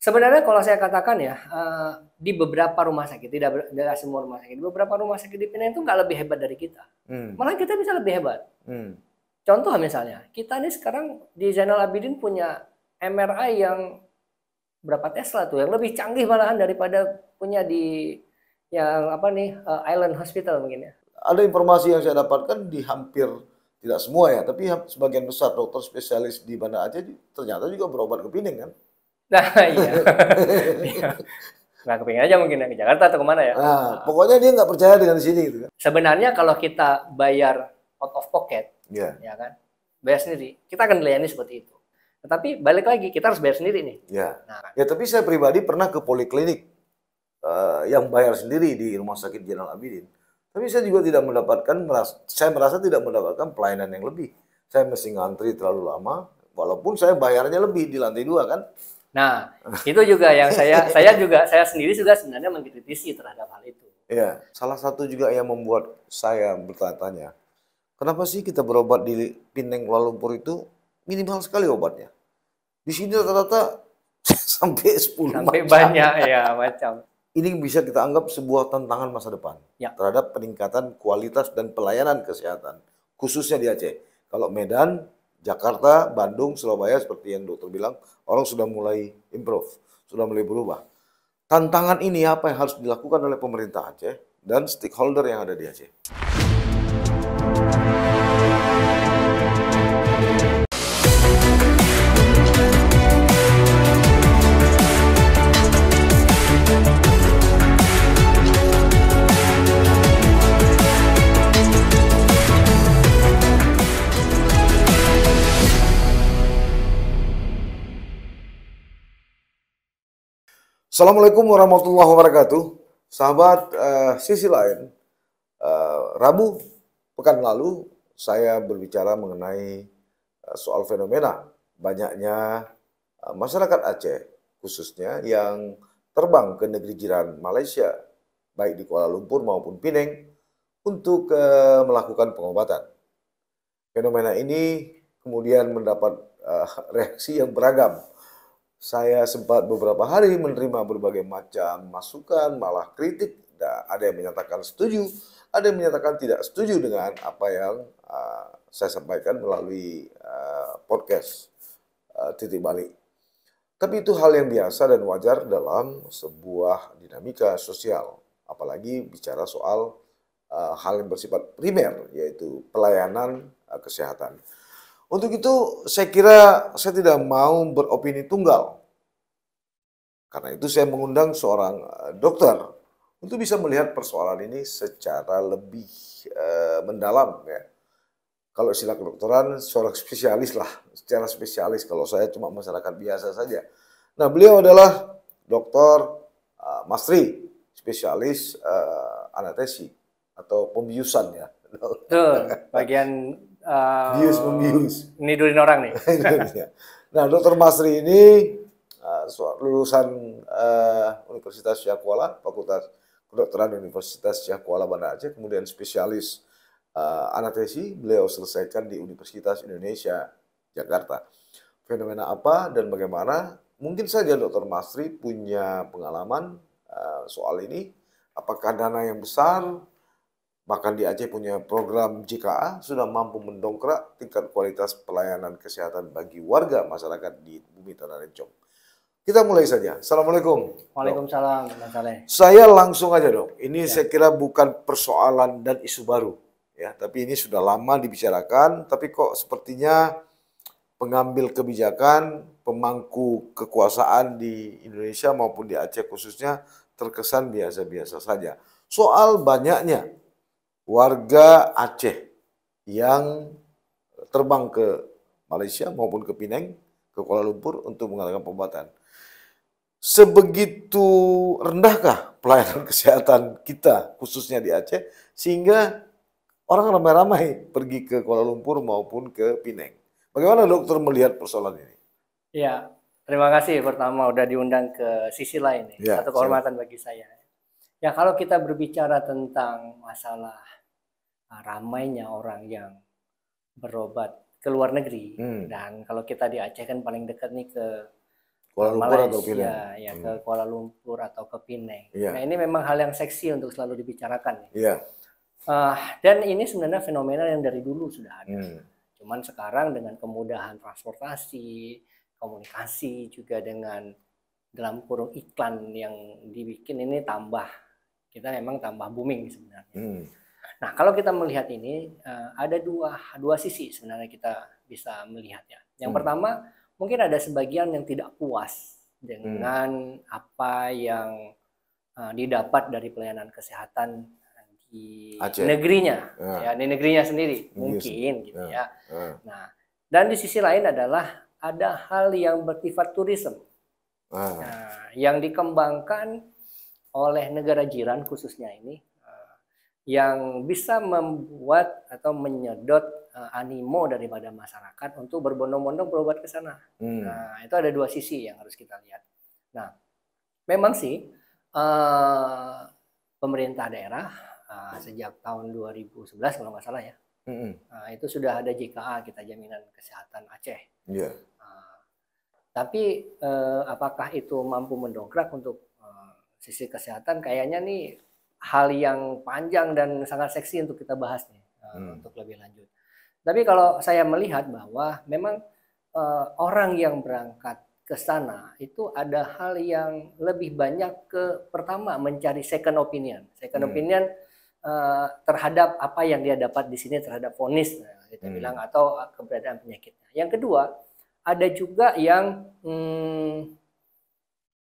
Sebenarnya kalau saya katakan ya, di beberapa rumah sakit, tidak semua rumah sakit, beberapa rumah sakit di Pinang itu nggak lebih hebat dari kita. Malah kita bisa lebih hebat. Contoh misalnya, kita ini sekarang di Zainal Abidin punya MRI yang berapa Tesla tuh, yang lebih canggih malahan daripada punya di yang apa nih, Island Hospital mungkin ya. Ada informasi yang saya dapatkan di hampir tidak semua ya, tapi sebagian besar dokter spesialis di Banda Aceh ternyata juga berobat ke Pinang kan? Nah iya. Nggak kepingin aja mungkin ke Jakarta atau kemana ya. Nah, pokoknya dia nggak percaya dengan di sini gitu kan. Sebenarnya kalau kita bayar out of pocket, ya kan, bayar sendiri, kita akan dilayani seperti itu. Tetapi balik lagi, kita harus bayar sendiri nih. Ya, ya tapi saya pribadi pernah ke poliklinik yang bayar sendiri di Rumah Sakit Zainal Abidin. Tapi saya juga tidak mendapatkan, saya merasa tidak mendapatkan pelayanan yang lebih. Saya mesti ngantri terlalu lama, walaupun saya bayarnya lebih di lantai 2 kan. Nah, itu juga yang saya sendiri juga sebenarnya mengkritisi terhadap hal itu. Ya, salah satu juga yang membuat saya bertanya-tanya, kenapa sih kita berobat di Pinang Kuala Lumpur itu minimal sekali obatnya? Di sini rata-rata sampai 10 sampai macam. Banyak ya macam. Ini bisa kita anggap sebuah tantangan masa depan terhadap peningkatan kualitas dan pelayanan kesehatan, khususnya di Aceh. Kalau Medan, Jakarta, Bandung, Surabaya seperti yang dokter bilang, orang sudah mulai improve, sudah mulai berubah. Tantangan ini apa yang harus dilakukan oleh pemerintah Aceh dan stakeholder yang ada di Aceh? Assalamualaikum warahmatullahi wabarakatuh. Sahabat sisi lain, Rabu pekan lalu saya berbicara mengenai soal fenomena banyaknya masyarakat Aceh khususnya yang terbang ke negeri jiran Malaysia, baik di Kuala Lumpur maupun Pinang, untuk melakukan pengobatan. Fenomena ini kemudian mendapat reaksi yang beragam. Saya sempat beberapa hari menerima berbagai macam masukan, malah kritik. Ada yang menyatakan setuju, ada yang menyatakan tidak setuju dengan apa yang saya sampaikan melalui podcast Titik Balik. Tapi itu hal yang biasa dan wajar dalam sebuah dinamika sosial, apalagi bicara soal hal yang bersifat primer, yaitu pelayanan kesehatan. Untuk itu saya kira saya tidak mau beropini tunggal. Karena itu saya mengundang seorang dokter untuk bisa melihat persoalan ini secara lebih mendalam ya. Kalau istilah kedokteran seorang spesialis lah, secara spesialis. Kalau saya cuma masyarakat biasa saja. Nah, beliau adalah Dr. Masri, spesialis anestesi atau pembiusan ya. Betul, bagian bius-membius. nidurin orang nih. Nah, Dr. Masri ini lulusan Universitas Syah Kuala, Fakultas Kedokteran Universitas Syah Kuala Banda Aceh, kemudian spesialis anestesi, beliau selesaikan di Universitas Indonesia Jakarta. Fenomena apa dan bagaimana? Mungkin saja Dr. Masri punya pengalaman soal ini. Apakah dana yang besar, bahkan di Aceh punya program JKA, sudah mampu mendongkrak tingkat kualitas pelayanan kesehatan bagi warga masyarakat di Bumi Tanah Rencong. Kita mulai saja. Assalamualaikum. Waalaikumsalam, Mas Saleh. Saya langsung aja dok. Ini saya kira bukan persoalan dan isu baru, ya. Tapi ini sudah lama dibicarakan. Tapi kok sepertinya pengambil kebijakan, pemangku kekuasaan di Indonesia maupun di Aceh khususnya terkesan biasa-biasa saja. Soal banyaknya warga Aceh yang terbang ke Malaysia maupun ke Pinang, ke Kuala Lumpur untuk mengadakan pengobatan. Sebegitu rendahkah pelayanan kesehatan kita khususnya di Aceh sehingga orang ramai-ramai pergi ke Kuala Lumpur maupun ke Pinang? Bagaimana dokter melihat persoalan ini? Ya, terima kasih pertama udah diundang ke sisi lain nih. Ya, satu kehormatan bagi saya. Ya, kalau kita berbicara tentang masalah ramainya orang yang berobat ke luar negeri, dan kalau kita di Aceh kan paling dekat nih ke Kuala Lumpur Malaysia, atau Penang? Ya ke Kuala Lumpur atau ke Penang. Yeah. Nah ini memang hal yang seksi untuk selalu dibicarakan. Yeah. Dan ini sebenarnya fenomena yang dari dulu sudah ada. Cuman sekarang dengan kemudahan transportasi, komunikasi juga dengan dalam kurung iklan yang dibikin ini kita memang tambah booming sebenarnya. Nah kalau kita melihat ini ada dua sisi sebenarnya kita bisa melihatnya. Yang pertama mungkin ada sebagian yang tidak puas dengan apa yang didapat dari pelayanan kesehatan di Aceh. Negerinya, ya di negerinya sendiri mungkin gitu ya. Nah, dan di sisi lain adalah ada hal yang bersifat tourism, yang dikembangkan oleh negara jiran khususnya ini, yang bisa membuat atau menyedot animo daripada masyarakat untuk berbondong-bondong berobat ke sana. Nah, itu ada dua sisi yang harus kita lihat. Nah, memang sih pemerintah daerah sejak tahun 2011 kalau nggak salah ya, itu sudah ada JKA, kita Jaminan Kesehatan Aceh. Yeah. Tapi apakah itu mampu mendongkrak untuk sisi kesehatan? Kayaknya nih hal yang panjang dan sangat seksi untuk kita bahas nih untuk lebih lanjut. Tapi kalau saya melihat bahwa memang orang yang berangkat ke sana itu ada hal yang lebih banyak pertama mencari second opinion terhadap apa yang dia dapat di sini, terhadap vonis kita bilang atau keberadaan penyakitnya. Yang kedua ada juga yang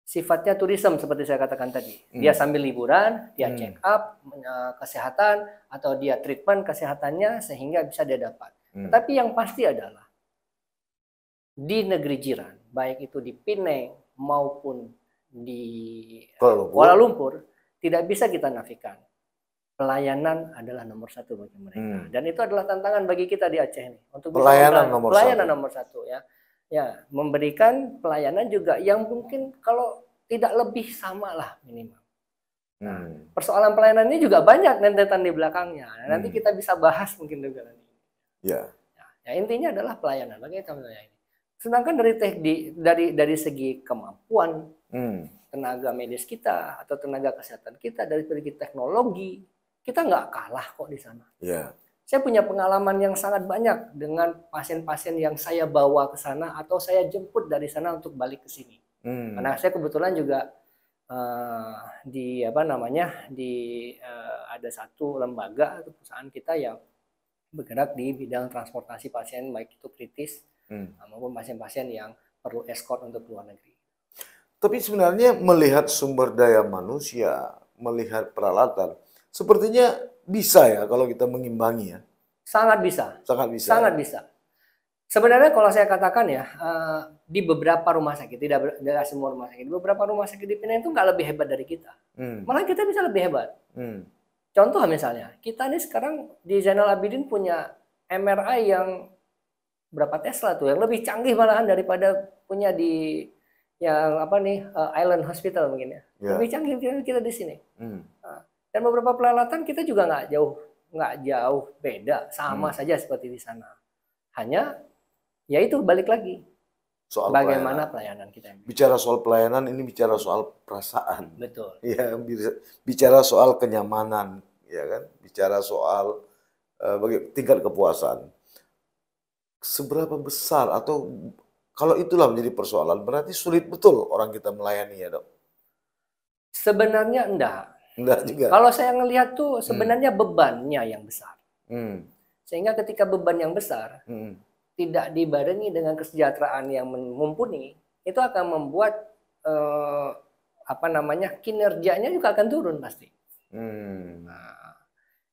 sifatnya tourism seperti saya katakan tadi. Dia sambil liburan, dia check up kesehatan atau dia treatment kesehatannya sehingga bisa dia dapat. Tetapi yang pasti adalah di negeri jiran, baik itu di Penang maupun di Kuala Lumpur, tidak bisa kita nafikan. Pelayanan adalah nomor satu bagi mereka. Dan itu adalah tantangan bagi kita di Aceh ini untuk pelayanan nomor satu ya. Ya, memberikan pelayanan juga yang mungkin kalau tidak lebih sama lah minimal. Nah, persoalan pelayanan ini juga banyak rentetan di belakangnya. Nanti kita bisa bahas mungkin juga nanti. Ya, intinya adalah pelayanan. Bagaimana ini? Sedangkan dari segi kemampuan tenaga medis kita atau tenaga kesehatan kita, dari segi teknologi, kita nggak kalah kok di sana. Yeah. Saya punya pengalaman yang sangat banyak dengan pasien-pasien yang saya bawa ke sana atau saya jemput dari sana untuk balik ke sini. Karena saya kebetulan juga ada satu lembaga atau perusahaan kita yang bergerak di bidang transportasi pasien baik itu kritis maupun pasien-pasien yang perlu escort untuk luar negeri. Tapi sebenarnya melihat sumber daya manusia, melihat peralatan, sepertinya bisa ya kalau kita mengimbangi ya? Sangat bisa. Sangat bisa. Sangat bisa. Sebenarnya kalau saya katakan ya, di beberapa rumah sakit, tidak semua rumah sakit, beberapa rumah sakit di Penang itu nggak lebih hebat dari kita. Malah kita bisa lebih hebat. Contoh misalnya, kita ini sekarang di Zainal Abidin punya MRI yang berapa Tesla tuh, yang lebih canggih malahan daripada punya di Island Hospital mungkin ya. Lebih canggih kita di sini. Dan beberapa peralatan kita juga nggak jauh beda, sama saja seperti di sana. Hanya ya itu balik lagi soal bagaimana pelayanan kita. Bicara soal pelayanan ini bicara soal perasaan. Betul. Ya, bicara soal kenyamanan, ya kan? Bicara soal tingkat kepuasan. Seberapa besar atau kalau itulah menjadi persoalan, berarti sulit betul orang kita melayani ya, Dok? Sebenarnya enggak. Enggak juga. Kalau saya ngelihat tuh sebenarnya bebannya yang besar. Sehingga ketika beban yang besar tidak dibarengi dengan kesejahteraan yang mumpuni, itu akan membuat kinerjanya juga akan turun pasti. Nah,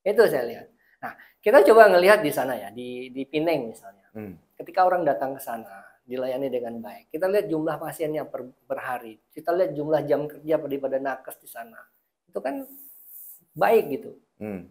itu saya lihat. Nah, kita coba ngelihat di sana ya, di Penang misalnya. Ketika orang datang ke sana, dilayani dengan baik. Kita lihat jumlah pasiennya per hari. Kita lihat jumlah jam kerja daripada nakes di sana. Itu kan baik gitu.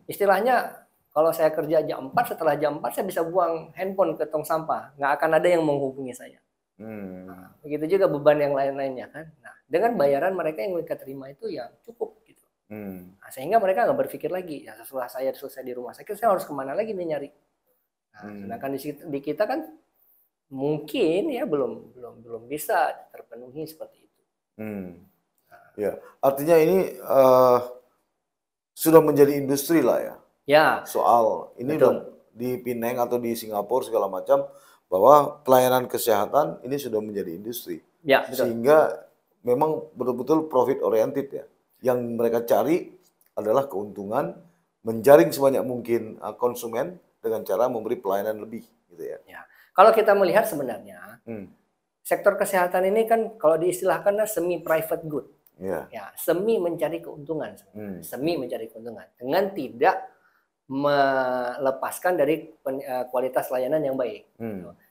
Istilahnya kalau saya kerja jam 4, setelah jam 4 saya bisa buang handphone ke tong sampah. Nggak akan ada yang menghubungi saya. Nah, begitu juga beban yang lain-lainnya kan. Nah, dengan bayaran mereka yang mereka terima itu ya cukup gitu. Nah, sehingga mereka nggak berpikir lagi, ya setelah saya selesai di rumah sakit, saya harus kemana lagi nih nyari. Nah, sedangkan di kita kan mungkin ya belum bisa terpenuhi seperti itu. Ya, artinya ini sudah menjadi industri lah ya. Ya. Soal ini di Penang atau di Singapura segala macam, bahwa pelayanan kesehatan ini sudah menjadi industri. Ya, betul. Sehingga memang betul-betul profit oriented ya. Yang mereka cari adalah keuntungan, menjaring sebanyak mungkin konsumen dengan cara memberi pelayanan lebih gitu ya. Ya. Kalau kita melihat sebenarnya sektor kesehatan ini kan kalau diistilahkan semi private good. Ya, semi mencari keuntungan. Semi mencari keuntungan dengan tidak melepaskan dari kualitas layanan yang baik.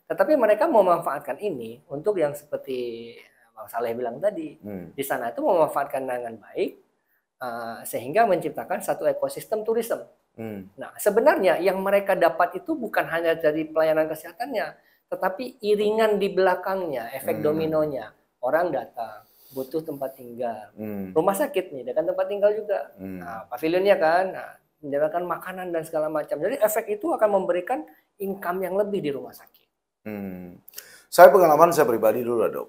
Tetapi mereka memanfaatkan ini untuk yang seperti Bang Saleh bilang tadi, di sana itu memanfaatkan dengan baik sehingga menciptakan satu ekosistem turisme. Nah, sebenarnya yang mereka dapat itu bukan hanya dari pelayanan kesehatannya, tetapi iringan di belakangnya, efek dominonya. Orang datang, butuh tempat tinggal. Rumah sakit nih, dengan tempat tinggal juga. Nah, pavilionnya kan, menyediakan makanan dan segala macam. Jadi efek itu akan memberikan income yang lebih di rumah sakit. Saya pengalaman saya pribadi dulu lah dok.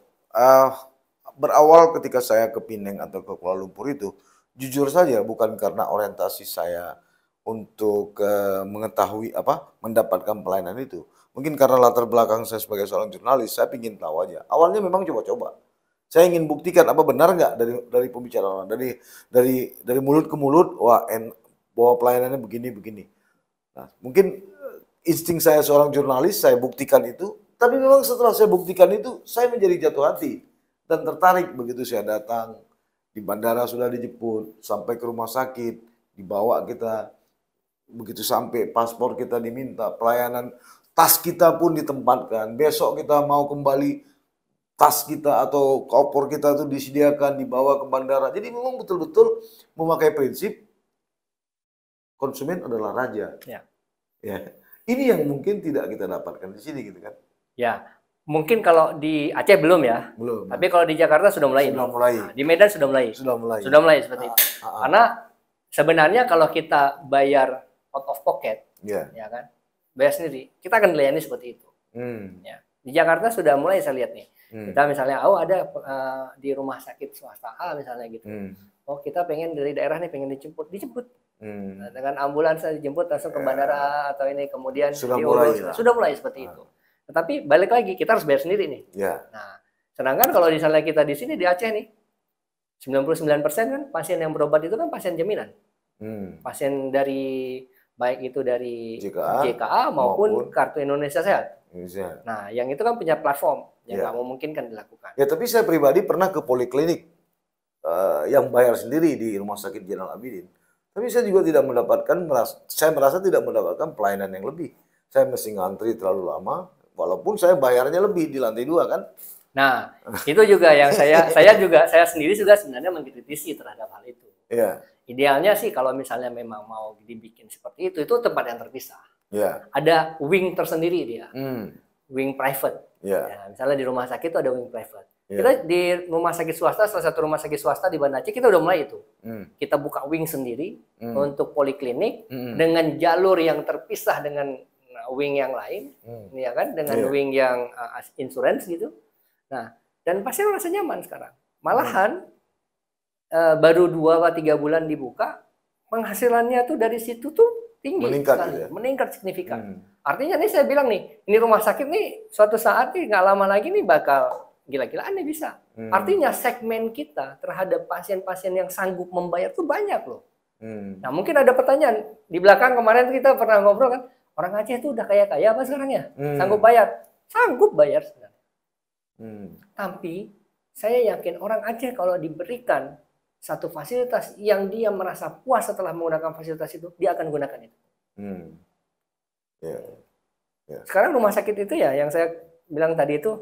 Berawal ketika saya ke Penang atau ke Kuala Lumpur itu, jujur saja bukan karena orientasi saya untuk mengetahui mendapatkan pelayanan itu. Mungkin karena latar belakang saya sebagai seorang jurnalis, saya ingin tahu aja. Awalnya memang coba-coba. Saya ingin buktikan apa benar nggak dari pembicaraan orang, dari mulut ke mulut, bahwa pelayanannya begini. Nah, mungkin insting saya seorang jurnalis, saya buktikan itu. Tapi memang setelah saya buktikan itu, saya menjadi jatuh hati dan tertarik begitu saya datang di bandara sudah dijemput, sampai ke rumah sakit dibawa kita, begitu sampai paspor kita diminta, pelayanan tas kita pun ditempatkan. Besok kita mau kembali, tas kita atau koper kita itu disediakan dibawa ke bandara. Jadi memang betul-betul memakai prinsip konsumen adalah raja. Ya. Ini yang mungkin tidak kita dapatkan di sini gitu kan. Ya, mungkin kalau di Aceh belum ya. Belum. Tapi kalau di Jakarta sudah mulai. Nah, di Medan sudah mulai. Sudah mulai seperti itu. Karena sebenarnya kalau kita bayar out of pocket, ya kan, bayar sendiri, kita akan dilayani seperti itu. Ya. Di Jakarta sudah mulai saya lihat nih. Kita misalnya, ada di rumah sakit swasta A misalnya gitu. Oh, kita pengen dari daerah nih pengen dijemput. Nah, dengan ambulans dijemput langsung ke bandara atau ini kemudian sudah mulai seperti itu. Tetapi balik lagi kita harus bayar sendiri nih. Nah, sedangkan kalau misalnya kita di sini di Aceh nih 99% kan pasien yang berobat itu kan pasien jaminan. Pasien dari baik itu dari JKA maupun Kartu Indonesia Sehat. Nah, yang itu kan punya platform yang nggak memungkinkan dilakukan. Ya, tapi saya pribadi pernah ke poliklinik yang bayar sendiri di Rumah Sakit Jenderal Abidin. Tapi saya juga tidak mendapatkan, saya merasa tidak mendapatkan pelayanan yang lebih. Saya mesti ngantri terlalu lama, walaupun saya bayarnya lebih di lantai 2 kan. Nah, itu juga yang saya sendiri juga sebenarnya mengkritisi terhadap hal itu. Idealnya sih kalau misalnya memang mau dibikin seperti itu tempat yang terpisah. Ada wing tersendiri dia, wing private. Ya, misalnya di rumah sakit itu ada wing private. Kita di rumah sakit swasta, salah satu rumah sakit swasta di Banda Aceh, kita udah mulai itu. Kita buka wing sendiri untuk poliklinik dengan jalur yang terpisah dengan wing yang lain, ya kan, dengan wing yang insurance gitu. Nah, dan pasien merasa nyaman sekarang. Malahan baru 2 atau 3 bulan dibuka, penghasilannya tuh dari situ tuh tinggi, meningkat signifikan. Artinya nih saya bilang nih, ini rumah sakit nih suatu saat nih nggak lama lagi nih bakal gila-gilaan nih bisa. Artinya segmen kita terhadap pasien-pasien yang sanggup membayar tuh banyak loh. Nah, mungkin ada pertanyaan di belakang kemarin kita pernah ngobrol kan, orang Aceh itu udah kaya-kaya apa sekarang ya? Sanggup bayar sebenarnya. Tapi saya yakin orang Aceh kalau diberikan satu fasilitas yang dia merasa puas setelah menggunakan fasilitas itu, dia akan gunakan itu. Sekarang rumah sakit itu ya, yang saya bilang tadi itu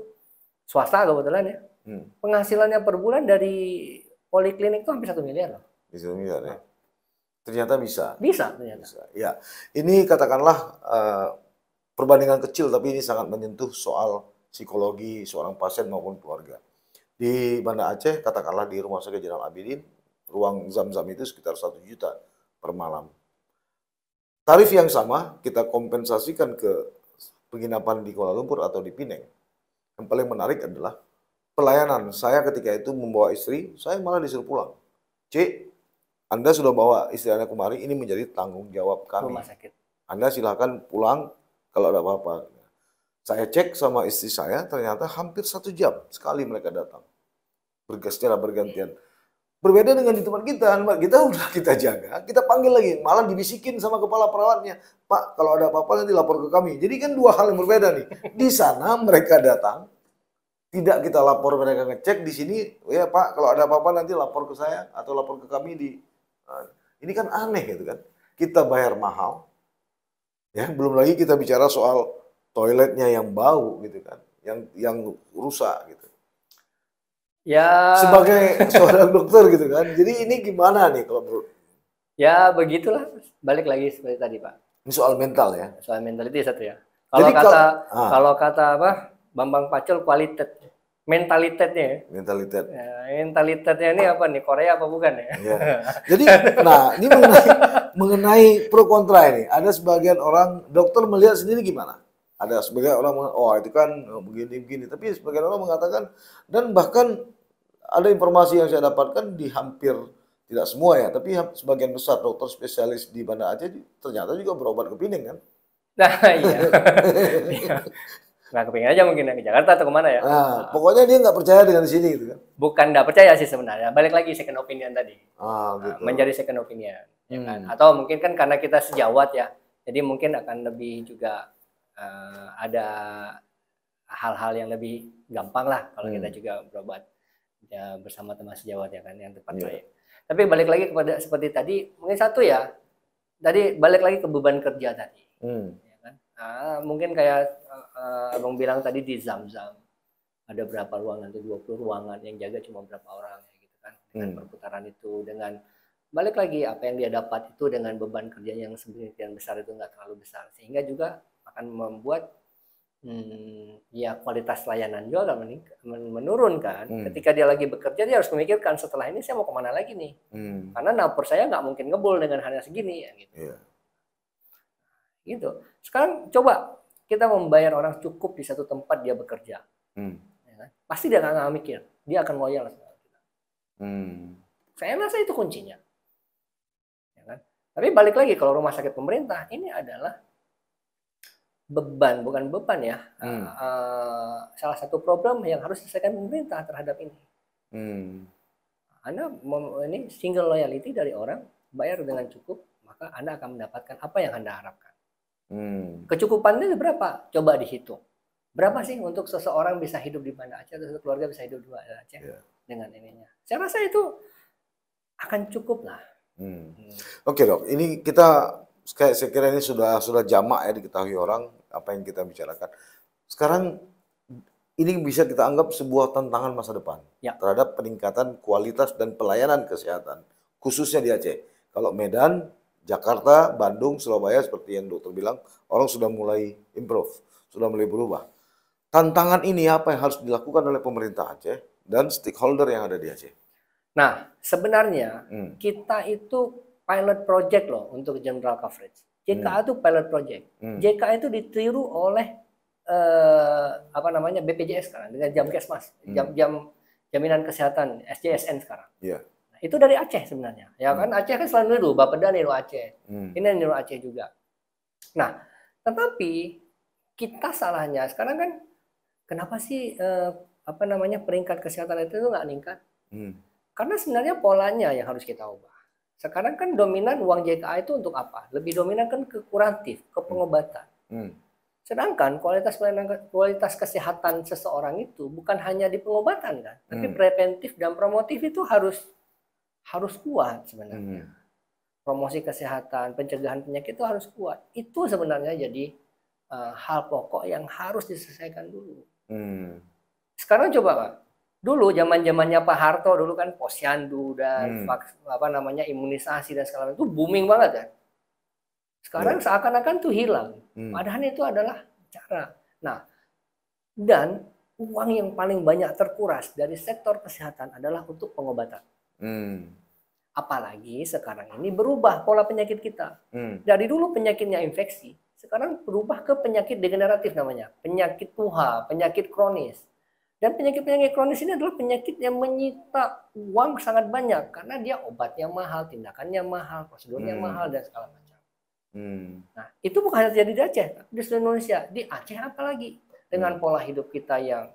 swasta kebetulan ya, penghasilannya per bulan dari poliklinik itu hampir 1 miliar loh. 1 miliar ya. Ternyata bisa. Ternyata. Ya, ini katakanlah perbandingan kecil, tapi ini sangat menyentuh soal psikologi seorang pasien maupun keluarga. Di Banda Aceh, katakanlah di Rumah Sakit Jenderal Abidin, ruang zam-zam itu sekitar 1 juta per malam. Tarif yang sama kita kompensasikan ke penginapan di Kuala Lumpur atau di Pineng. Yang paling menarik adalah pelayanan. Saya ketika itu membawa istri, saya malah disuruh pulang. C, Anda sudah bawa istri Anda kemari, ini menjadi tanggung jawab kami. Rumah sakit. Anda silakan pulang kalau ada apa-apa. Saya cek sama istri saya, ternyata hampir 1 jam sekali mereka datang. Secara bergantian. Berbeda dengan di tempat kita udah kita jaga, kita panggil lagi, malah dibisikin sama kepala perawatnya, Pak, kalau ada apa-apa nanti lapor ke kami. Jadi kan 2 hal yang berbeda nih. Di sana mereka datang, tidak kita lapor, mereka ngecek. Di sini, ya Pak, kalau ada apa-apa nanti lapor ke saya atau lapor ke kami di. Ini kan aneh gitu kan. Kita bayar mahal, ya belum lagi kita bicara soal toiletnya yang bau gitu kan, yang rusak gitu. Ya. Sebagai seorang dokter gitu kan. Jadi ini gimana nih kalau menurut? Ya begitulah. Balik lagi seperti tadi Pak. Ini soal mental ya. Soal mentality satu ya. Kalau kata apa Bambang Pacul kualitas, mentalitasnya. Mentalitas. Ya, mentalitasnya ini apa nih? Korea apa bukan ya? Ya. Jadi, nah ini mengenai pro kontra ini. Ada sebagian orang dokter melihat sendiri gimana? Ada sebagian orang mengatakan, oh itu kan begini-begini. Tapi sebagian orang mengatakan, dan bahkan ada informasi yang saya dapatkan di hampir, tidak semua ya, tapi sebagian besar dokter spesialis di Banda Aceh ternyata juga berobat ke Pineng kan? Nah iya. Nggak kepingin aja mungkin ke Jakarta atau kemana ya? Nah, pokoknya dia nggak percaya dengan sini gitu kan? Bukan nggak percaya sih sebenarnya. Balik lagi second opinion tadi. Gitu. Menjadi second opinion. Ya kan? Atau mungkin kan karena kita sejawat ya, jadi mungkin akan lebih juga ada hal-hal yang lebih gampang lah kalau kita juga berobat ya, bersama teman sejawat ya kan, yang tepat baik. Tapi balik lagi kepada seperti tadi, mungkin satu ya, tadi balik lagi ke beban kerja tadi. Ya kan? Mungkin kayak Abang bilang tadi di Zam-Zam, ada berapa ruangan, itu 20 ruangan, yang jaga cuma berapa orang gitu kan, dengan perputaran itu, dengan balik lagi apa yang dia dapat itu dengan beban kerja yang sebagian besar itu nggak terlalu besar, sehingga juga akan membuat ya kualitas layanan juga menurun kan. Ketika dia lagi bekerja, dia harus memikirkan setelah ini saya mau kemana lagi nih, karena dapur saya nggak mungkin ngebul dengan hanya segini ya gitu. Gitu. Sekarang coba kita membayar orang cukup di satu tempat dia bekerja, ya kan? Pasti dia nggak mikir, dia akan loyal sama kita. Saya rasa itu kuncinya, ya kan? Tapi balik lagi kalau rumah sakit pemerintah ini adalah beban, bukan beban ya, salah satu problem yang harus diselesaikan pemerintah terhadap ini. Anda ini single loyalty dari orang, bayar dengan cukup, maka Anda akan mendapatkan apa yang Anda harapkan. Kecukupannya berapa? Coba dihitung. Berapa sih untuk seseorang bisa hidup di Banda Aceh, atau keluarga bisa hidup di Banda Aceh dengan ininya? Saya rasa itu akan cukup lah. Oke dok, ini kita saya kira ini sudah jamak ya diketahui orang apa yang kita bicarakan. Sekarang ini bisa kita anggap sebuah tantangan masa depan terhadap peningkatan kualitas dan pelayanan kesehatan, khususnya di Aceh. Kalau Medan, Jakarta, Bandung, Surabaya seperti yang dokter bilang, orang sudah mulai improve, sudah mulai berubah. Tantangan ini apa yang harus dilakukan oleh pemerintah Aceh dan stakeholder yang ada di Aceh? Nah, sebenarnya kita itu pilot project loh untuk general coverage. JKA itu pilot project. JKA itu ditiru oleh BPJS sekarang dengan Jamkesmas, jaminan kesehatan SJSN sekarang. Nah, itu dari Aceh sebenarnya. Ya kan Aceh kan selalu niru, Bapeda niru Aceh. Ini niru Aceh juga. Nah, tetapi kita salahnya sekarang kan kenapa sih peringkat kesehatan itu nggak meningkat? Karena sebenarnya polanya yang harus kita ubah. Sekarang kan dominan uang JKA itu untuk apa? Lebih dominan kan ke kuratif, ke pengobatan. Sedangkan kualitas kesehatan seseorang itu bukan hanya di pengobatan kan, tapi preventif dan promotif itu harus kuat sebenarnya. Promosi kesehatan, pencegahan penyakit itu harus kuat. Itu sebenarnya jadi hal pokok yang harus diselesaikan dulu. Sekarang coba Pak. Dulu zamannya Pak Harto dulu kan posyandu dan imunisasi dan segala macam itu booming banget kan. Sekarang seakan-akan tuh hilang. Padahal itu adalah cara. Nah, dan uang yang paling banyak terkuras dari sektor kesehatan adalah untuk pengobatan. Apalagi sekarang ini berubah pola penyakit kita. Dari dulu penyakitnya infeksi, sekarang berubah ke penyakit degeneratif namanya, penyakit tuha, penyakit kronis. Dan penyakit-penyakit kronis ini adalah penyakit yang menyita uang sangat banyak karena dia obatnya mahal, tindakannya mahal, prosedurnya mahal dan segala macam. Nah, itu bukan hanya terjadi di Aceh, tapi di seluruh Indonesia. Di Aceh apalagi dengan pola hidup kita yang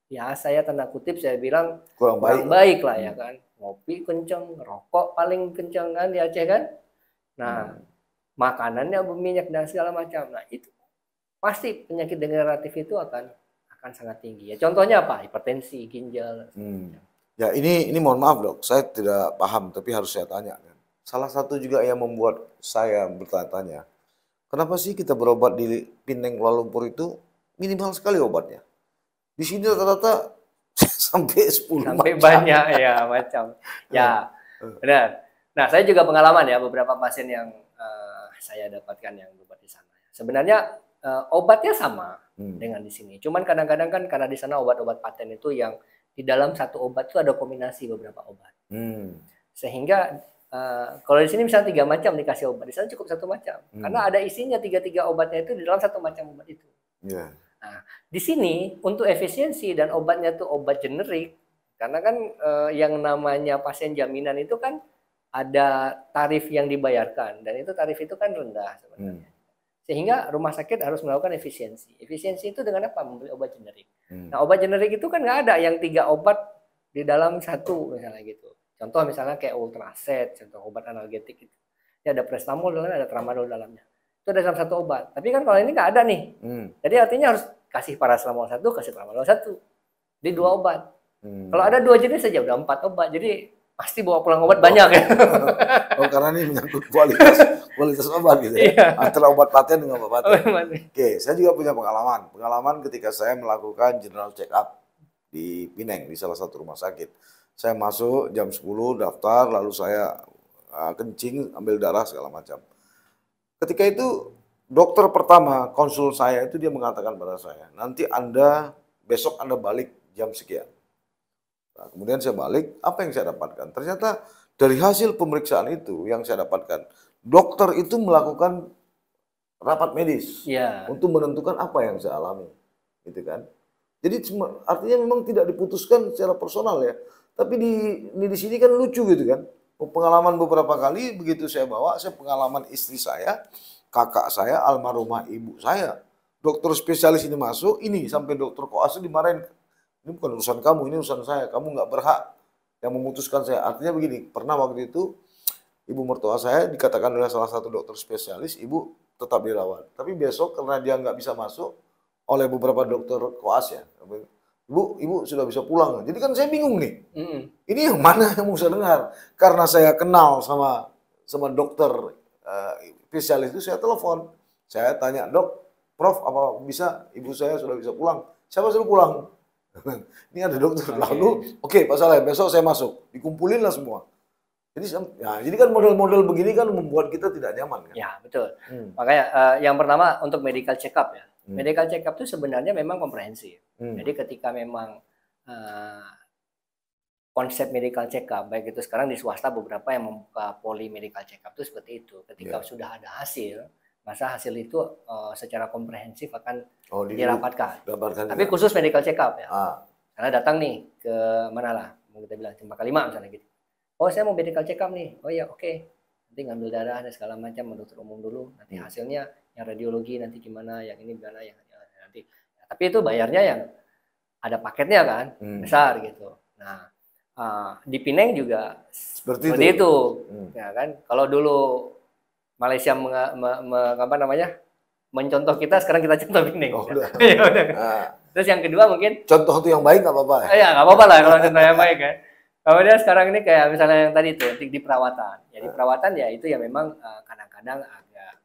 ya saya tanda kutip saya bilang kurang baik lah ya kan. Ngopi kenceng, rokok paling kenceng kan di Aceh kan. Nah, makanannya berminyak dan segala macam. Nah, itu pasti penyakit degeneratif itu akan sangat tinggi. Ya contohnya apa? Hipertensi, ginjal. Ya ini mohon maaf dok, saya tidak paham tapi harus saya tanya. Salah satu juga yang membuat saya bertanya-tanya, kenapa sih kita berobat di Pinang Kuala Lumpur itu minimal sekali obatnya? Di sini rata-rata sampai 10 sampai macam. Banyak ya macam. Ya benar. Nah saya juga pengalaman ya beberapa pasien yang saya dapatkan yang berobat di sana. Sebenarnya obatnya sama dengan di sini. Cuman kadang-kadang kan karena di sana obat-obat paten itu yang di dalam satu obat itu ada kombinasi beberapa obat. Sehingga kalau di sini misalnya 3 macam dikasih obat, di sana cukup 1 macam. Karena ada isinya 3 obatnya itu di dalam 1 macam obat itu. Nah, di sini untuk efisiensi dan obatnya itu obat generik, karena kan yang namanya pasien jaminan itu kan ada tarif yang dibayarkan dan itu tarif itu kan rendah sebenarnya. Sehingga rumah sakit harus melakukan efisiensi. Efisiensi itu dengan apa? Membeli obat generik. Nah, obat generik itu kan nggak ada yang 3 obat di dalam 1 misalnya gitu. Contoh misalnya kayak Ultraset, contoh obat analgetik itu. Ya ada Prestamol dalamnya, ada Tramadol dalamnya. Itu ada dalam 1 obat. Tapi kan kalau ini nggak ada nih. Jadi artinya harus kasih Paracetamol 1, kasih Tramadol 1. Jadi 2 obat. Kalau ada 2 jenis saja udah 4 obat. Jadi pasti bawa pulang obat banyak ya. Karena ini menyangkut kualitas obat gitu ya. Antara obat paten dengan obat paten. Oke, saya juga punya pengalaman. Pengalaman ketika saya melakukan general check up di Pinang, di salah satu rumah sakit. Saya masuk jam 10 daftar, lalu saya kencing, ambil darah segala macam. Ketika itu dokter pertama konsul saya itu dia mengatakan pada saya, nanti besok Anda balik jam sekian. Nah, kemudian saya balik, apa yang saya dapatkan? Ternyata dari hasil pemeriksaan itu yang saya dapatkan, dokter itu melakukan rapat medis untuk menentukan apa yang saya alami, gitu kan? Jadi artinya memang tidak diputuskan secara personal ya. Tapi di sini kan lucu gitu kan. Pengalaman beberapa kali begitu saya bawa, saya pengalaman istri saya, kakak saya, almarhumah ibu saya. Dokter spesialis ini masuk, ini sampai dokter koas dimarahin. Ini bukan urusan kamu, ini urusan saya. Kamu nggak berhak yang memutuskan saya. Artinya begini, pernah waktu itu ibu mertua saya dikatakan oleh salah satu dokter spesialis, ibu tetap dirawat. Tapi besok karena dia nggak bisa masuk oleh beberapa dokter koas ya. Ibu sudah bisa pulang. Jadi kan saya bingung nih. Ini yang mana yang mau saya dengar? Karena saya kenal sama dokter spesialis itu, saya telepon. Saya tanya, dok, Prof, apa bisa ibu saya sudah bisa pulang? Siapa suruh pulang? Ini ada dokter. Lalu, oke, Pak Saleh, besok saya masuk. Dikumpulin lah semua. Jadi kan model-model begini kan membuat kita tidak nyaman kan? Ya, betul. Makanya yang pertama untuk medical check up ya. Medical check up itu sebenarnya memang komprehensif. Jadi ketika memang konsep medical check up, baik itu sekarang di swasta beberapa yang membuka poli medical check up itu seperti itu. Ketika sudah ada hasil, masa hasil itu secara komprehensif akan dirapatkan. Tapi khusus medical check up ya. Karena datang nih ke mana lah, mau kita bilang Cempaka 5 misalnya gitu. Oh saya mau medical check up nih. Oh ya oke. Nanti ngambil darah dan segala macam, dokter umum dulu. Nanti hasilnya yang radiologi nanti gimana, yang ini gimana, yang nanti. Tapi itu bayarnya yang ada paketnya kan, besar gitu. Nah, di Pinang juga seperti itu. Ya kan, kalau dulu Malaysia mencontoh kita, sekarang kita contoh Pinang. Terus yang kedua mungkin contoh itu yang baik nggak apa-apa. Ya nggak apa-apa lah kalau contoh yang baik kan. Kemudian sekarang ini kayak misalnya yang tadi itu di perawatan. Jadi perawatan ya itu ya memang kadang-kadang agak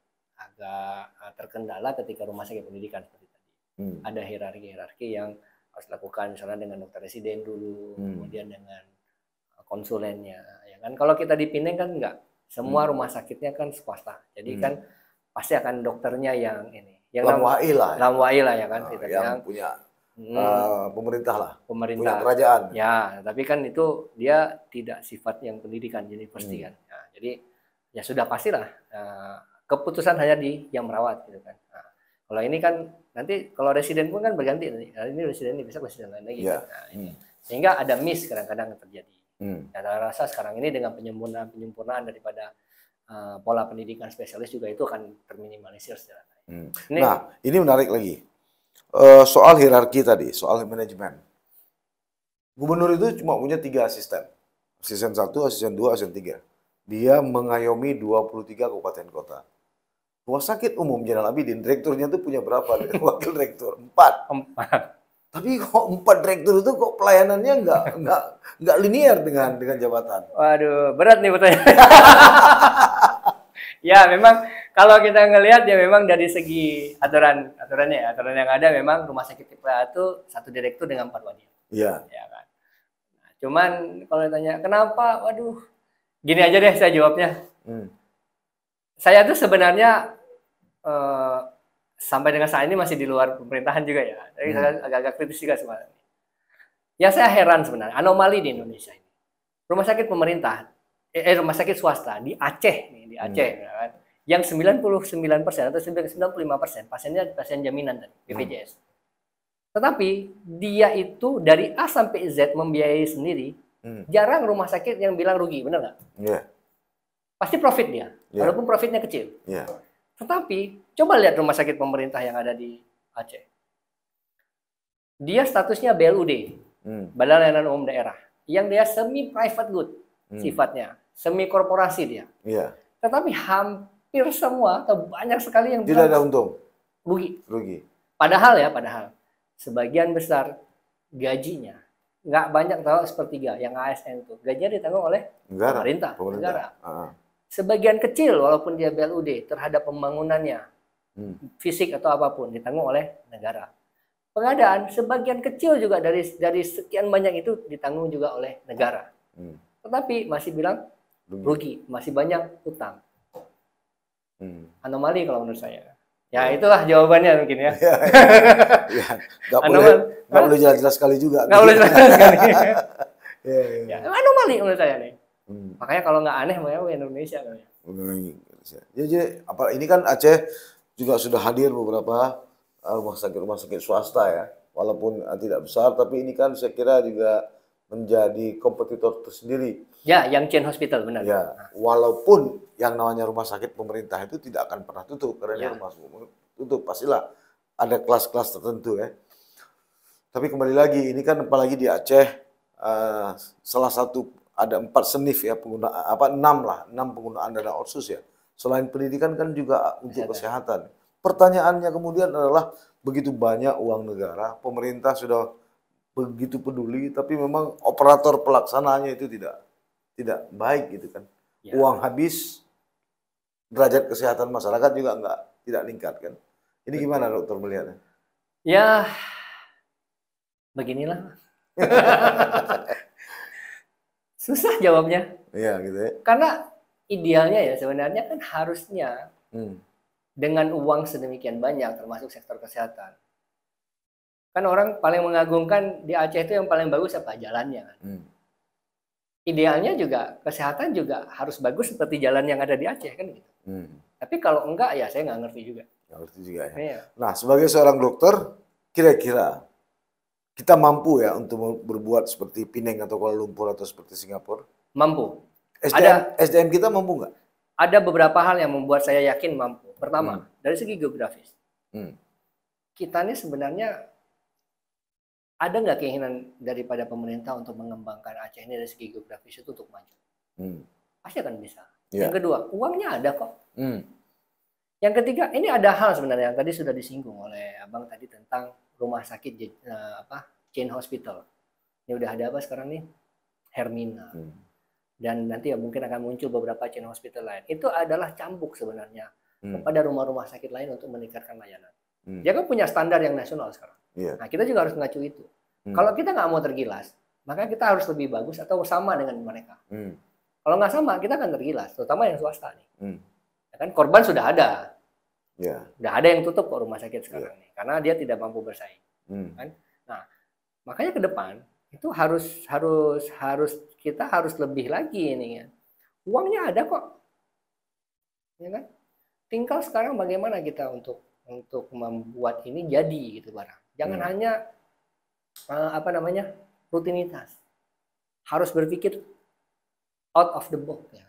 terkendala ketika rumah sakit pendidikan seperti tadi. Ada hierarki yang harus dilakukan misalnya dengan dokter residen dulu, kemudian dengan konsulennya. Ya kan kalau kita di Pinang kan enggak. Semua rumah sakitnya kan swasta. Jadi kan pasti akan dokternya yang ini. Yang Lamwai lah ya kan. Yang punya pemerintah lah. Pemerintah. Punya kerajaan. Ya, tapi kan itu dia tidak sifat yang pendidikan universiti kan. Nah, jadi ya sudah pastilah keputusan hanya di yang merawat gitu kan. Nah, kalau ini kan nanti kalau residen pun kan berganti nanti. Nah, ini residen ini bisa residen lain lagi. Ya. Kan? Nah, ini. Sehingga ada miss kadang-kadang terjadi. Dan saya rasa sekarang ini dengan penyempurnaan daripada pola pendidikan spesialis juga itu akan terminimalisir secara lain. Nah, ini menarik lagi. Soal hierarki tadi, soal manajemen. Gubernur itu cuma punya 3 asisten. Asisten 1, asisten 2, asisten 3. Dia mengayomi 23 kabupaten kota. Rumah sakit umum Zainal Abidin, direkturnya itu punya berapa? Wakil direktur? 4. Tapi kok 4 direktur itu kok pelayanannya nggak linear dengan jabatan. Waduh, berat nih pertanyaan. Ya, memang kalau kita ngelihat ya memang dari segi aturan yang ada memang rumah sakit tipe A itu 1 direktur dengan 4 wadih. Iya. Ya kan. Nah, cuman kalau ditanya kenapa, waduh, gini aja deh saya jawabnya. Saya tuh sebenarnya sampai dengan saat ini masih di luar pemerintahan juga ya. Jadi saya agak-agak kritis juga sebenarnya. Yang saya heran sebenarnya anomali di Indonesia ini. Rumah sakit pemerintah, rumah sakit swasta di Aceh nih, di Aceh kan, yang 99% atau 95% pasiennya pasien jaminan dan BPJS. Tetapi dia itu dari A sampai Z membiayai sendiri. Jarang rumah sakit yang bilang rugi, benar nggak? Yeah. Pasti profit dia, walaupun profitnya kecil. Yeah. Tetapi coba lihat rumah sakit pemerintah yang ada di Aceh. Dia statusnya BLUD, Badan Layanan Umum Daerah, yang dia semi private good sifatnya, semi korporasi dia. Yeah. Tetapi hampir semua atau banyak sekali yang tidak ada untung, rugi. Padahal Sebagian besar gajinya nggak banyak, tahu sepertiga yang ASN itu gajinya ditanggung oleh pemerintah. Negara. Sebagian kecil walaupun dia BLUD terhadap pembangunannya fisik atau apapun ditanggung oleh negara. Pengadaan sebagian kecil juga dari sekian banyak itu ditanggung juga oleh negara. Tetapi masih bilang rugi, masih banyak utang. Anomali kalau menurut saya. Ya itulah jawabannya mungkin ya. Nggak boleh jelas-jelas sekali juga. Nggak boleh jelas-jelas sekali. Ya, anomali menurut saya nih. Makanya kalau nggak aneh, makanya Indonesia. Ya, jadi ini kan Aceh juga sudah hadir beberapa rumah sakit swasta ya, walaupun tidak besar, tapi ini kan saya kira juga menjadi kompetitor tersendiri. Ya, yang chain hospital benar. Ya, walaupun yang namanya rumah sakit pemerintah itu tidak akan pernah tutup karena dia rumah sakit tutup, pastilah ada kelas-kelas tertentu ya. Tapi kembali lagi, ini kan apalagi di Aceh salah satu ada 4 senif ya penggunaan 6 penggunaan dana otsus ya. Selain pendidikan kan juga untuk kesehatan. Pertanyaannya kemudian adalah begitu banyak uang negara, pemerintah sudah begitu peduli, tapi memang operator pelaksanaannya itu tidak baik gitu kan. Ya. Uang habis, derajat kesehatan masyarakat juga tidak meningkat kan. Ini gimana dokter melihatnya? Ya, beginilah. Susah jawabnya. Iya gitu ya. Karena idealnya ya sebenarnya kan harusnya dengan uang sedemikian banyak termasuk sektor kesehatan. Kan orang paling mengagungkan di Aceh itu yang paling bagus apa? Jalannya kan. Idealnya juga kesehatan juga harus bagus seperti jalan yang ada di Aceh kan gitu. Tapi kalau enggak ya saya nggak ngerti juga. Nggak ngerti juga ya. Iya. Nah, sebagai seorang dokter, kira-kira kita mampu ya untuk berbuat seperti Penang atau Kuala Lumpur atau seperti Singapura? Mampu. SDM kita mampu nggak? Ada beberapa hal yang membuat saya yakin mampu. Pertama, dari segi geografis. Kita ini sebenarnya ada nggak keinginan daripada pemerintah untuk mengembangkan Aceh ini dari segi geografis itu untuk maju? Pasti akan bisa. Yeah. Yang kedua, uangnya ada kok. Yang ketiga, ini ada hal sebenarnya yang tadi sudah disinggung oleh Abang tadi tentang rumah sakit chain hospital. Ini udah ada apa sekarang nih? Hermina. Dan nanti ya mungkin akan muncul beberapa chain hospital lain. Itu adalah cambuk sebenarnya kepada rumah-rumah sakit lain untuk meningkatkan layanan. Dia kan punya standar yang nasional sekarang. Yeah. Nah, kita juga harus mengacu itu. Kalau kita nggak mau tergilas, maka kita harus lebih bagus atau sama dengan mereka. Kalau nggak sama, kita akan tergilas, terutama yang swasta nih. Ya kan korban sudah ada. Sudah ada yang tutup kok rumah sakit sekarang nih, karena dia tidak mampu bersaing. Kan? Nah, makanya ke depan itu kita harus lebih lagi ini ya. Uangnya ada kok. Ya kan? Tinggal sekarang bagaimana kita untuk membuat ini jadi gitu barang. Jangan hanya rutinitas. Harus berpikir out of the box ya.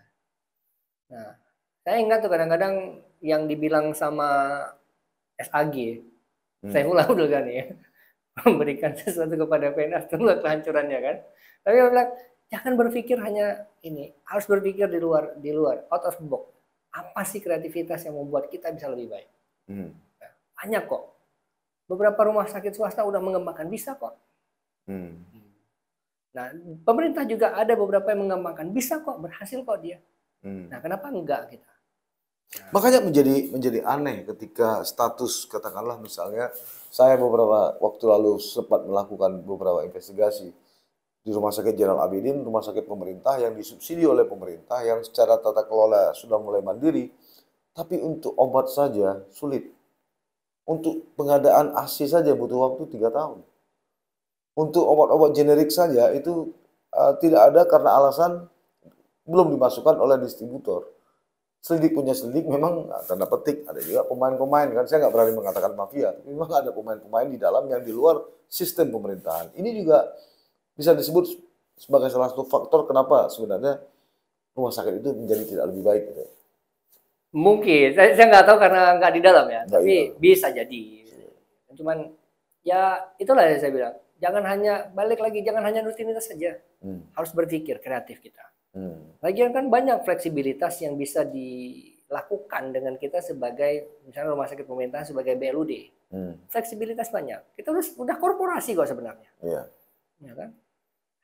Nah, saya ingat tuh kadang-kadang yang dibilang sama SAG, Saifullah Abdul Ghani ya, memberikan sesuatu kepada PNS tunggu kehancurannya kan. Tapi dia bilang jangan berpikir hanya ini, harus berpikir di luar out of the box. Apa sih kreativitas yang membuat kita bisa lebih baik? Nah, banyak kok. Beberapa rumah sakit swasta udah mengembangkan, bisa kok. Nah, pemerintah juga ada beberapa yang mengembangkan, bisa kok, berhasil kok dia. Nah, kenapa enggak kita? Nah. Makanya menjadi aneh ketika status, katakanlah misalnya saya beberapa waktu lalu sempat melakukan beberapa investigasi di Rumah Sakit Jenderal Abidin, rumah sakit pemerintah yang disubsidi oleh pemerintah, yang secara tata kelola sudah mulai mandiri, tapi untuk obat saja sulit. Untuk pengadaan ASI saja butuh waktu 3 tahun. Untuk obat-obat generik saja itu tidak ada karena alasan belum dimasukkan oleh distributor. Selidik punya selidik memang tanda petik, ada juga pemain-pemain kan, saya nggak berani mengatakan mafia, tapi memang ada pemain-pemain di dalam yang di luar sistem pemerintahan. Ini juga bisa disebut sebagai salah satu faktor kenapa sebenarnya rumah sakit itu menjadi tidak lebih baik gitu. Mungkin, saya nggak tahu karena nggak di dalam ya, tapi bisa jadi. Cuman ya itulah yang saya bilang, jangan hanya balik lagi, jangan hanya rutinitas saja, harus berpikir kreatif kita. Lagian kan banyak fleksibilitas yang bisa dilakukan dengan kita sebagai misalnya rumah sakit pemerintah sebagai BLUD. Fleksibilitas banyak. Kita udah korporasi kok sebenarnya. Ya kan?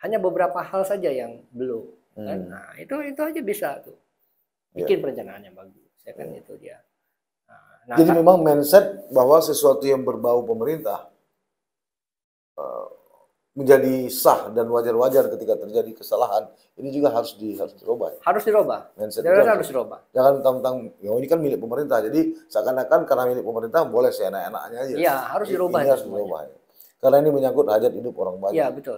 Hanya beberapa hal saja yang belum. Kan? Nah, itu aja bisa tuh. Bikin perencanaan yang bagus. Ya kan itu dia. Nah, jadi memang mindset bahwa sesuatu yang berbau pemerintah menjadi sah dan wajar-wajar ketika terjadi kesalahan, ini juga harus dirubah. Harus dirubah. Harus dirubah. Jangan tentang ya ini kan milik pemerintah, jadi seakan-akan karena milik pemerintah boleh seenak-enaknya aja. Iya, harus dirubah. Ini harus dirubah. Karena ini menyangkut hajat hidup orang banyak. Iya, betul.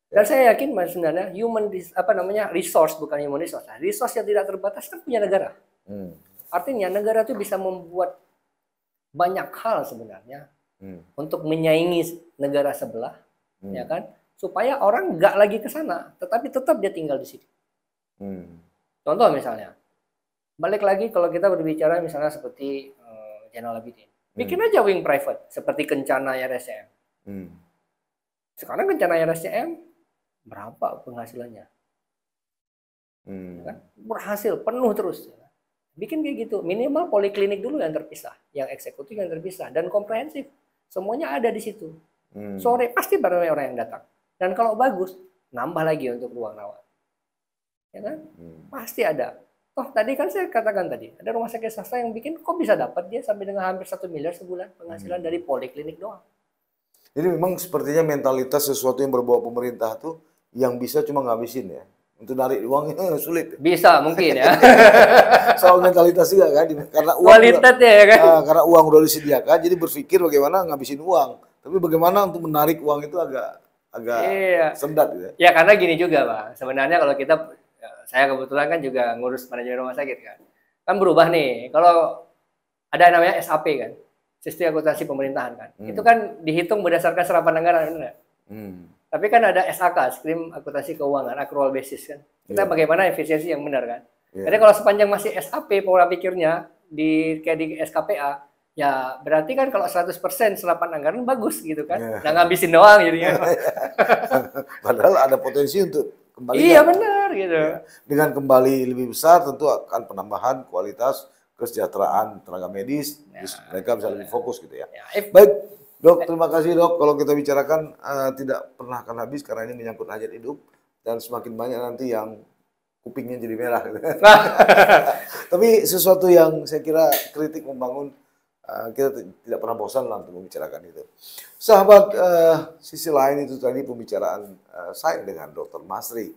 Dan saya yakin sebenarnya resource bukan human resource. Resource yang tidak terbatas kan punya negara. Artinya negara itu bisa membuat banyak hal sebenarnya untuk menyaingi negara sebelah. Ya kan, supaya orang nggak lagi ke sana, tetapi tetap dia tinggal di sini. Contoh misalnya, balik lagi kalau kita berbicara misalnya seperti Jenderal Abidin, bikin aja wing private seperti Kencana RSCM. Sekarang Kencana RSCM berapa penghasilannya? Ya kan? Berhasil penuh terus. Bikin kayak gitu, minimal poliklinik dulu yang terpisah, yang eksekutif yang terpisah dan komprehensif, semuanya ada di situ. Sore pasti baru orang yang datang. Dan kalau bagus, nambah lagi untuk ruang rawat. Ya kan? Pasti ada. Toh tadi kan saya katakan tadi, ada rumah sakit swasta yang bikin kok bisa dapat dia sampai dengan hampir 1 miliar sebulan penghasilan dari poliklinik doang. Jadi memang sepertinya mentalitas sesuatu yang berbau pemerintah tuh yang bisa cuma ngabisin ya. Untuk narik uangnya sulit. Bisa mungkin ya. Soal mentalitas juga kan, karena uang kualitas ya kan. Karena uang udah disediakan, jadi berpikir bagaimana ngabisin uang. Tapi bagaimana untuk menarik uang itu agak sendat gitu. Ya karena gini juga Pak, sebenarnya kalau saya kebetulan kan juga ngurus manajemen rumah sakit kan berubah nih. Kalau ada namanya SAP kan, sistem akuntansi pemerintahan kan, itu kan dihitung berdasarkan serapan anggaran benar. Tapi kan ada SAK, skrim akuntansi keuangan, accrual basis kan. Kita bagaimana efisiensi yang benar kan. Jadi kalau sepanjang masih SAP pola pikirnya kayak di SKPA, ya berarti kan kalau 100% serapan anggaran bagus gitu kan. Nah ngabisin doang jadinya. Padahal ada potensi untuk kembali. Iya benar gitu. Dengan kembali lebih besar tentu akan penambahan kualitas kesejahteraan tenaga medis. Mereka bisa lebih fokus gitu ya. Baik Dok, terima kasih Dok. Kalau kita bicarakan tidak pernah akan habis karena ini menyangkut hajat hidup. Dan semakin banyak nanti yang kupingnya jadi merah. Gitu. Tapi sesuatu yang saya kira kritik membangun, kita tidak pernah bosan lah untuk membicarakan itu. Sahabat, sisi lain itu tadi pembicaraan saya dengan Dr. Masri.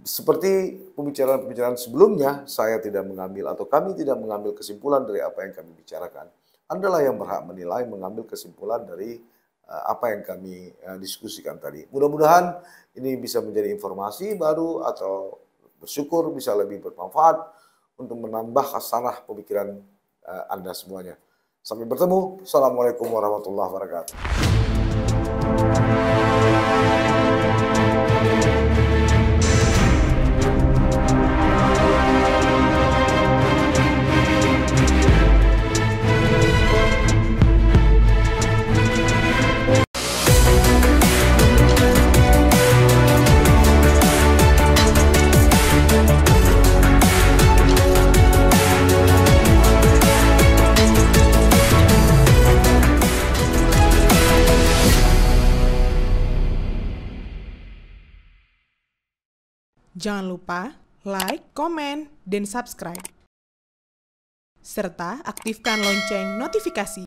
Seperti pembicaraan-pembicaraan sebelumnya, saya tidak mengambil atau kami tidak mengambil kesimpulan dari apa yang kami bicarakan. Adalah yang berhak menilai, mengambil kesimpulan dari apa yang kami diskusikan tadi. Mudah-mudahan ini bisa menjadi informasi baru atau bersyukur bisa lebih bermanfaat untuk menambah khasanah pemikiran Anda semuanya. Sampai bertemu. Assalamualaikum warahmatullahi wabarakatuh. Jangan lupa like, komen, dan subscribe. Serta aktifkan lonceng notifikasi.